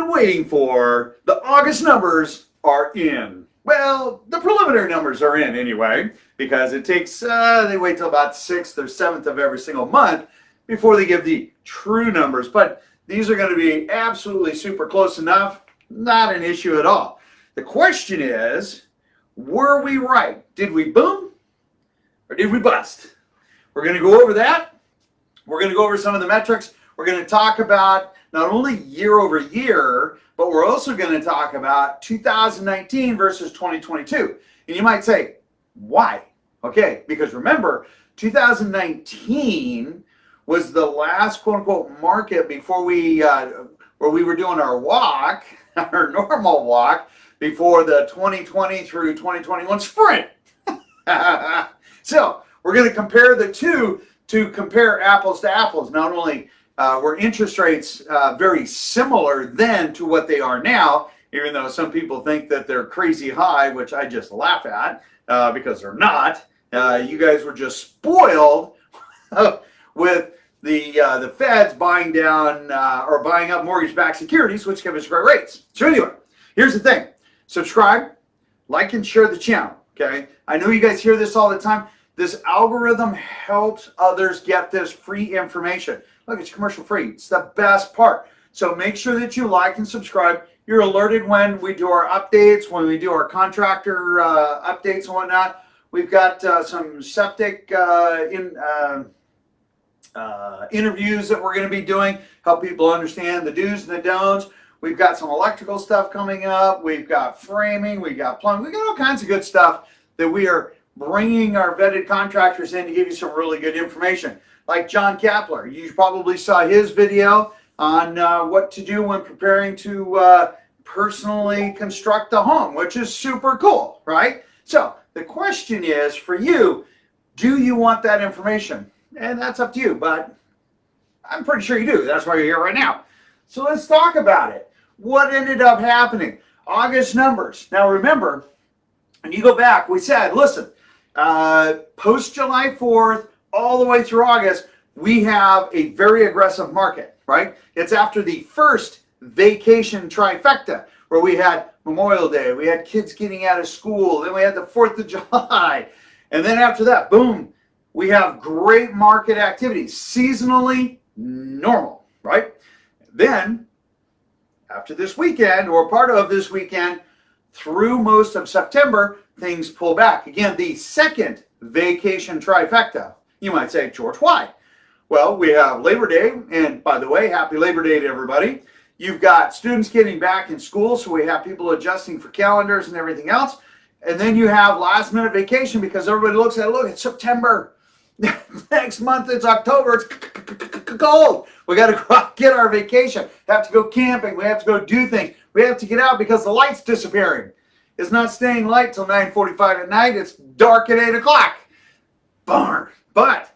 Waiting for the August numbers are in. Well, the preliminary numbers are in anyway, because it takes, they wait till about 6th or 7th of every single month before they give the true numbers. But these are going to be absolutely super close enough, not an issue at all. The question is, were we right? Did we boom or did we bust? We're going to go over that. We're going to go over some of the metrics. We're going to talk about not only year over year, but we're also going to talk about 2019 versus 2022. And you might say, why? Okay, because remember, 2019 was the last quote-unquote market before we, where we were doing our walk, our normal walk, before the 2020 through 2021 sprint. So we're going to compare the two to compare apples to apples. Not only were interest rates very similar then to what they are now, even though some people think that they're crazy high, which I just laugh at because they're not. You guys were just spoiled with the Feds buying down or buying up mortgage-backed securities, which give us great rates. So anyway, here's the thing. Subscribe, like, and share the channel, okay? I know you guys hear this all the time. This algorithm helps others get this free information. Look, it's commercial free. It's the best part. So make sure that you like and subscribe. You're alerted when we do our updates, when we do our contractor updates and whatnot. We've got some septic interviews that we're going to be doing, help people understand the do's and the don'ts. We've got some electrical stuff coming up. We've got framing. We've got plumbing. We've got all kinds of good stuff that we are bringing our vetted contractors in to give you some really good information. Like John Kappler. You probably saw his video on what to do when preparing to personally construct a home, which is super cool, right? So the question is for you, do you want that information? And that's up to you, but I'm pretty sure you do. That's why you're here right now. So let's talk about it. What ended up happening? August numbers. Now remember, when you go back, we said, listen, post July 4th, all the way through August, we have a very aggressive market, right? It's after the first vacation trifecta, where we had Memorial Day, we had kids getting out of school, then we had the 4th of July, and then after that, boom, we have great market activity, seasonally normal, right? Then, after this weekend, or part of this weekend, through most of September, things pull back. Again, the second vacation trifecta. You might say, George, why? Well, we have Labor Day, and by the way, happy Labor Day to everybody. You've got students getting back in school, so we have people adjusting for calendars and everything else. And then you have last minute vacation because everybody looks at it, look, it's September. Next month it's October, it's cold. We got to go out, get our vacation. Have to go camping, we have to go do things. We have to get out because the light's disappearing. It's not staying light till 9:45 at night, it's dark at 8 o'clock. Bummer. But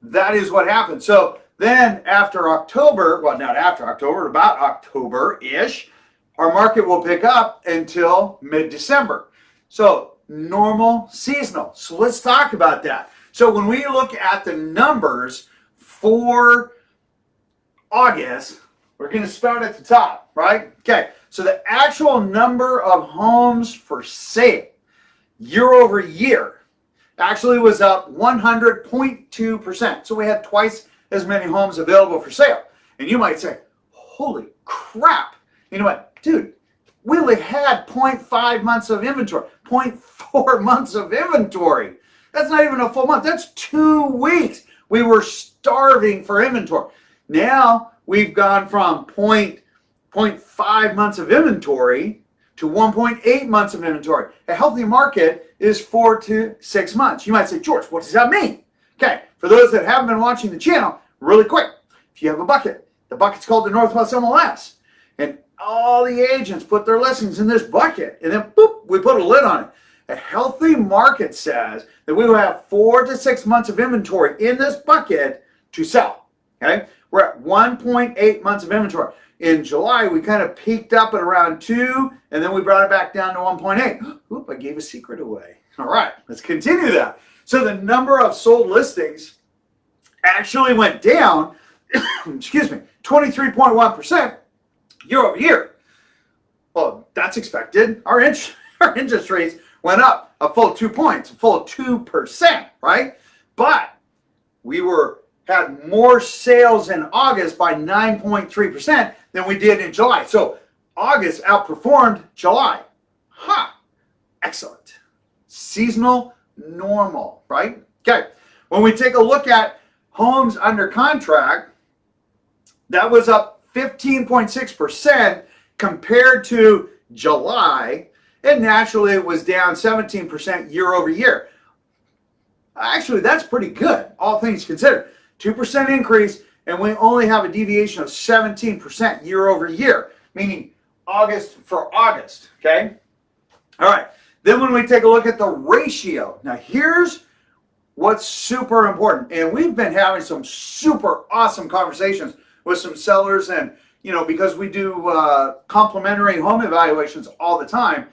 that is what happened. So then after October, well, not after October, about October-ish, our market will pick up until mid-December. So normal seasonal. So let's talk about that. So when we look at the numbers for August, we're going to start at the top, right? Okay. So the actual number of homes for sale year over year actually was up 100.2%. So we had twice as many homes available for sale. And you might say, holy crap. You know what, dude, we only had 0.5 months of inventory, 0.4 months of inventory. That's not even a full month. That's 2 weeks. We were starving for inventory. Now we've gone from 0.5 months of inventory to 1.8 months of inventory. A healthy market is 4 to 6 months. You might say, George, what does that mean? Okay, for those that haven't been watching the channel, really quick, if you have a bucket, the bucket's called the Northwest MLS. And all the agents put their listings in this bucket, and then boop, we put a lid on it. A healthy market says that we will have 4 to 6 months of inventory in this bucket to sell. Okay, we're at 1.8 months of inventory. In July, we kind of peaked up at around 2, and then we brought it back down to 1.8. Oop, I gave a secret away. All right, let's continue that. So the number of sold listings actually went down, excuse me, 23.1% year over year. Well, that's expected. Our interest rates went up a full 2 points, a full 2%, right? But we had more sales in August by 9.3% than we did in July. So August outperformed July. Excellent. Seasonal normal, right? Okay. When we take a look at homes under contract, that was up 15.6% compared to July, and naturally it was down 17% year over year. Actually, that's pretty good, all things considered. 2% increase, and we only have a deviation of 17% year over year, meaning August for August, okay? All right, then when we take a look at the ratio, now here's what's super important, and we've been having some super awesome conversations with some sellers, and because we do complimentary home evaluations all the time,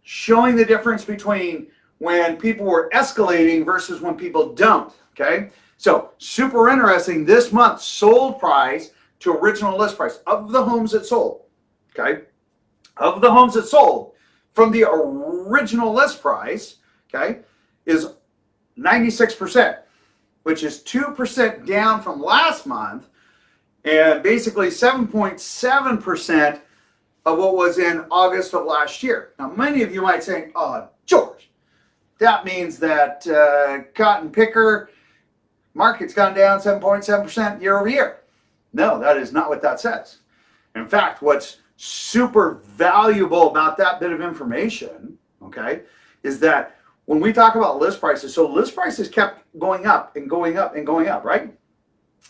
showing the difference between when people were escalating versus when people don't, okay? So super interesting, this month's sold price to original list price of the homes that sold, okay? Of the homes that sold from the original list price, okay, is 96%, which is 2% down from last month, and basically 7.7% of what was in August of last year. Now, many of you might say, oh, George, that means that cotton picker market's gone down 7.7% year over year. No, that is not what that says. In fact, what's super valuable about that bit of information, okay, is that when we talk about list prices, so list prices kept going up and going up and going up, right?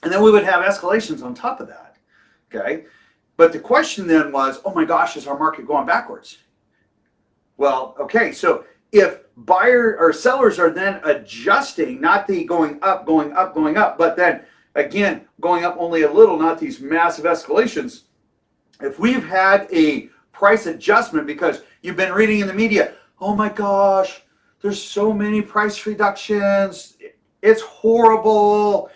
And then we would have escalations on top of that, okay? But the question then was, oh my gosh, is our market going backwards? Well, okay, so if buyer or sellers are then adjusting, not the going up, going up, going up, but then again, going up only a little, not these massive escalations. If we've had a price adjustment because you've been reading in the media, oh my gosh, there's so many price reductions, it's horrible,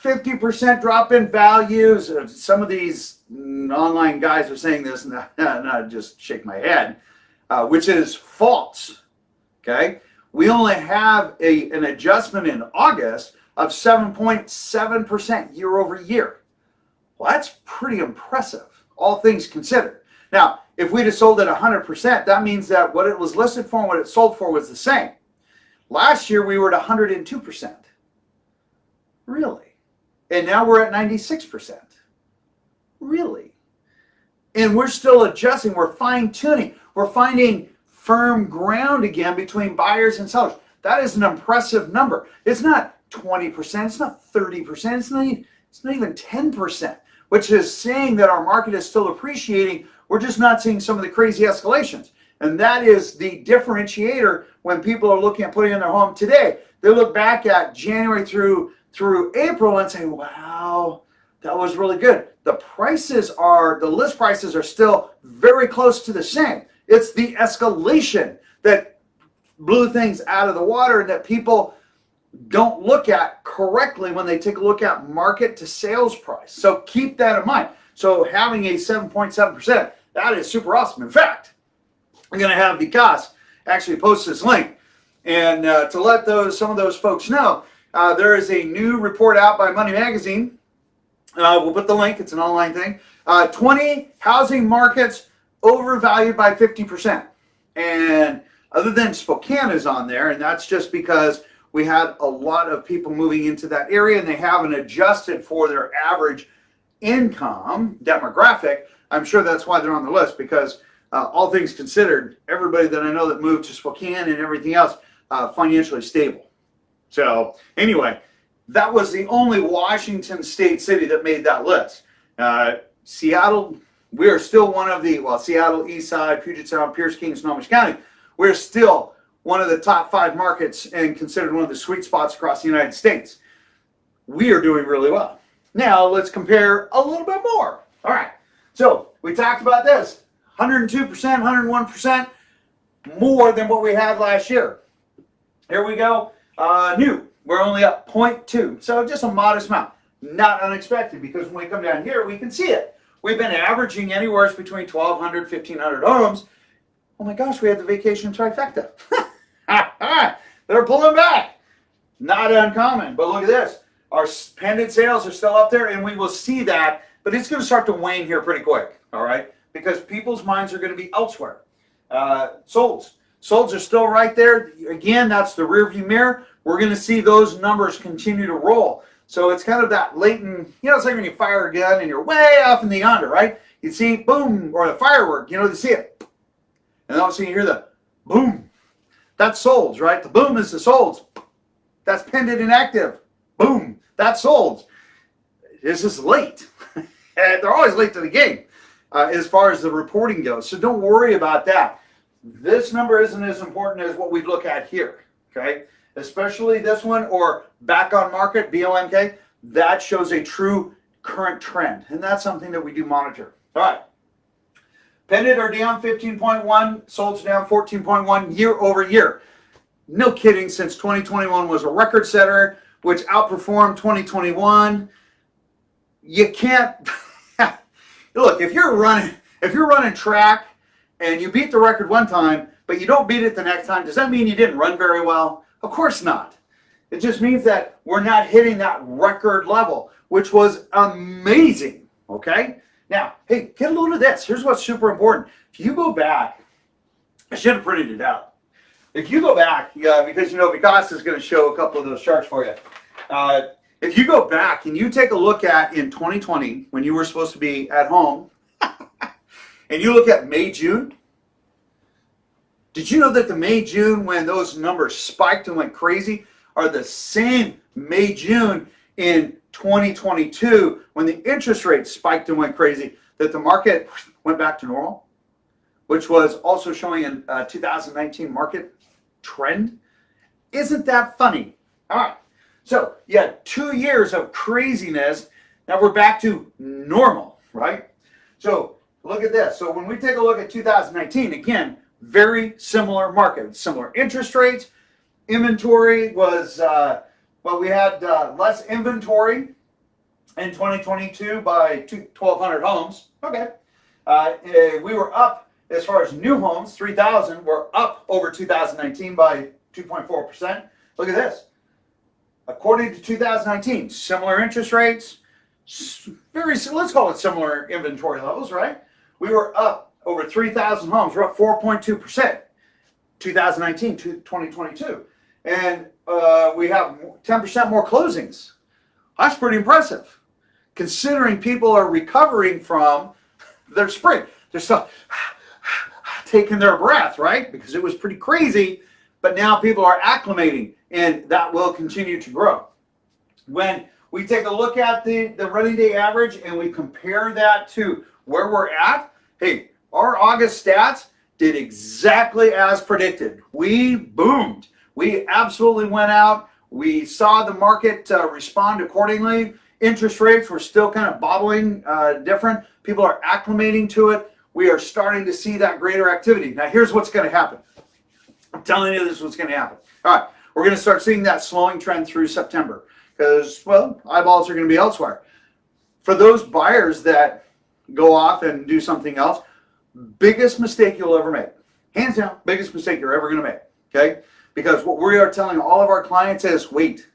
50% drop in values. Some of these online guys are saying this, and I just shake my head, which is false, okay? We only have an adjustment in August of 7.7% year over year. Well, that's pretty impressive, all things considered. Now, if we'd have sold at 100%, that means that what it was listed for and what it sold for was the same. Last year, we were at 102%. Really? And now we're at 96%. Really? And we're still adjusting. We're fine-tuning. We're finding firm ground again between buyers and sellers. That is an impressive number. It's not 20%. It's not 30%. It's not even 10%, which is saying that our market is still appreciating. We're just not seeing some of the crazy escalations. And that is the differentiator when people are looking at putting in their home today. They look back at January through April and say, wow, that was really good. The list prices are still very close to the same. It's the escalation that blew things out of the water and that people don't look at correctly when they take a look at market to sales price. So keep that in mind. So having a 7.7%, that is super awesome. In fact, I'm going to have Vikas actually post this link. And to let some of those folks know, there is a new report out by Money Magazine. We'll put the link. It's an online thing. 20 housing markets overvalued by 50%. And other than Spokane is on there, and that's just because we had a lot of people moving into that area and they haven't adjusted for their average income demographic. I'm sure that's why they're on the list, because all things considered, everybody that I know that moved to Spokane and everything else, financially stable. So anyway, that was the only Washington state city that made that list. Seattle, we are still one of the, Seattle, East Side, Puget Sound, Pierce, King, Snohomish County, we're still one of the top 5 markets and considered one of the sweet spots across the United States. We are doing really well. Now let's compare a little bit more. All right. So we talked about this, 102%, 101% more than what we had last year. Here we go. New. We're only up 0.2. So just a modest amount. Not unexpected, because when we come down here, we can see it. We've been averaging anywhere between 1,200, 1,500 homes. Oh my gosh, we had the vacation trifecta. They're pulling back. Not uncommon, but look at this. Our pending sales are still up there, and we will see that, but it's going to start to wane here pretty quick, all right? Because people's minds are going to be elsewhere. Solds. Solds are still right there. Again, that's the rearview mirror. We're going to see those numbers continue to roll. So it's kind of that latent, it's like when you fire a gun and you're way off in the yonder, right? You see boom, or the firework, you see it. And all of a sudden you hear the boom. That's solds, right? The boom is the solds. That's pending and active. Boom. That's solds. It's just late. They're always late to the game as far as the reporting goes. So don't worry about that. This number isn't as important as what we look at here, okay? Especially this one, or back on market, BOMK, that shows a true current trend. And that's something that we do monitor. All right. Pending are down 15.1, solds down 14.1 year over year. No kidding, since 2021 was a record setter, which outperformed 2021. You can't look, if you're running track and you beat the record one time, but you don't beat it the next time, does that mean you didn't run very well? Of course not. It just means that we're not hitting that record level, which was amazing. Okay? Now, hey, get a load of this. Here's what's super important. If you go back, I should have printed it out. If you go back, because Vikas is going to show a couple of those charts for you. If you go back and you take a look at in 2020, when you were supposed to be at home, and you look at May, June, did you know that the May, June, when those numbers spiked and went crazy, are the same May, June in 2022 when the interest rates spiked and went crazy, that the market went back to normal, which was also showing a 2019 market trend? Isn't that funny? All right. So you had 2 years of craziness. Now we're back to normal, right? So look at this. So when we take a look at 2019, again, very similar market, similar interest rates. Inventory was, we had less inventory in 2022 by 1,200 homes. Okay. We were up as far as new homes, 3,000. We're up over 2019 by 2.4%. Look at this. According to 2019, similar interest rates, let's call it similar inventory levels, right? We were up over 3,000 homes. We're up 4.2%, 2019 to 2022. And we have 10% more closings. That's pretty impressive, considering people are recovering from their spring. They're still taking their breath, right? Because it was pretty crazy, but now people are acclimating, and that will continue to grow. When we take a look at the running day average and we compare that to where we're at, hey, our August stats did exactly as predicted. We boomed. We absolutely went out. We saw the market respond accordingly. Interest rates were still kind of bobbling different. People are acclimating to it. We are starting to see that greater activity. Now, here's what's going to happen. I'm telling you, this is what's going to happen. All right, we're going to start seeing that slowing trend through September because, well, eyeballs are going to be elsewhere. For those buyers that go off and do something else, biggest mistake you'll ever make. Hands down, biggest mistake you're ever going to make, okay? Because what we are telling all of our clients is, wait,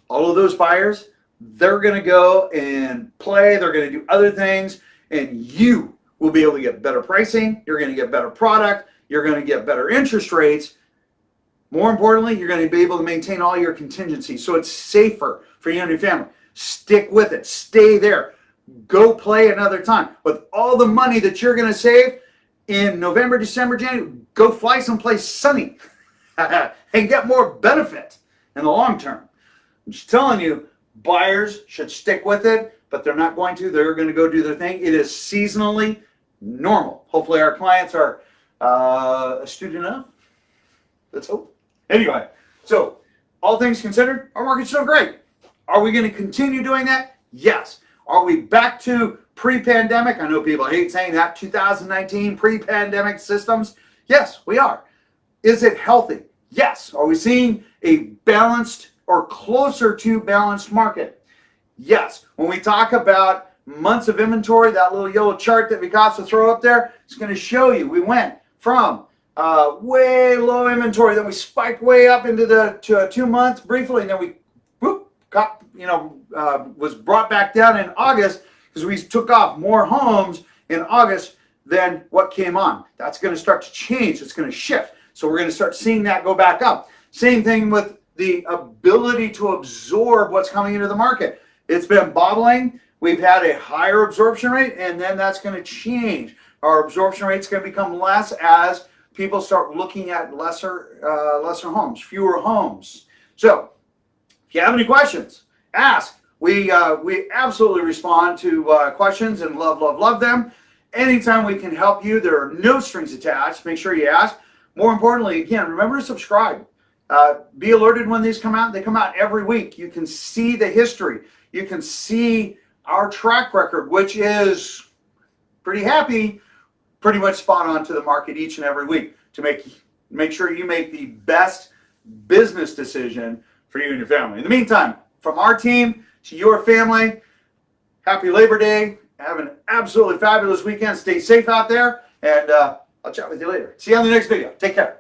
all of those buyers, they're going to go and play, they're going to do other things, and you will be able to get better pricing, you're going to get better product, you're going to get better interest rates. More importantly, you're going to be able to maintain all your contingencies, so it's safer for you and your family. Stick with it. Stay there. Go play another time. With all the money that you're going to save in November, December, January, go fly someplace sunny and get more benefit in the long term. I'm just telling you, buyers should stick with it, but they're not going to. They're going to go do their thing. It is seasonally normal. Hopefully our clients are astute enough. Let's hope. Anyway, so all things considered, our market's still great. Are we going to continue doing that? Yes. Are we back to pre-pandemic? I know people hate saying that, 2019 pre-pandemic systems. Yes, we are. Is it healthy? Yes. Are we seeing a balanced or closer to balanced market? Yes. When we talk about months of inventory, that little yellow chart that Vikas throw up there, it's going to show you we went from way low inventory, then we spiked way up into the 2 months briefly, and then we whoop, got, was brought back down in August because we took off more homes in August than what came on. That's going to start to change. It's going to shift. So we're going to start seeing that go back up. Same thing with the ability to absorb what's coming into the market. It's been bobbling. We've had a higher absorption rate, and then that's going to change. Our absorption rate is going to become less as people start looking at lesser homes, fewer homes. So if you have any questions, ask. We absolutely respond to questions and love them. Anytime we can help you, there are no strings attached. Make sure you ask. More importantly, again, remember to subscribe. Be alerted when these come out. They come out every week. You can see the history. You can see our track record, which is pretty happy, pretty much spot on to the market each and every week to make sure you make the best business decision for you and your family. In the meantime, from our team to your family, happy Labor Day. Have an absolutely fabulous weekend. Stay safe out there, and I'll chat with you later. See you on the next video. Take care.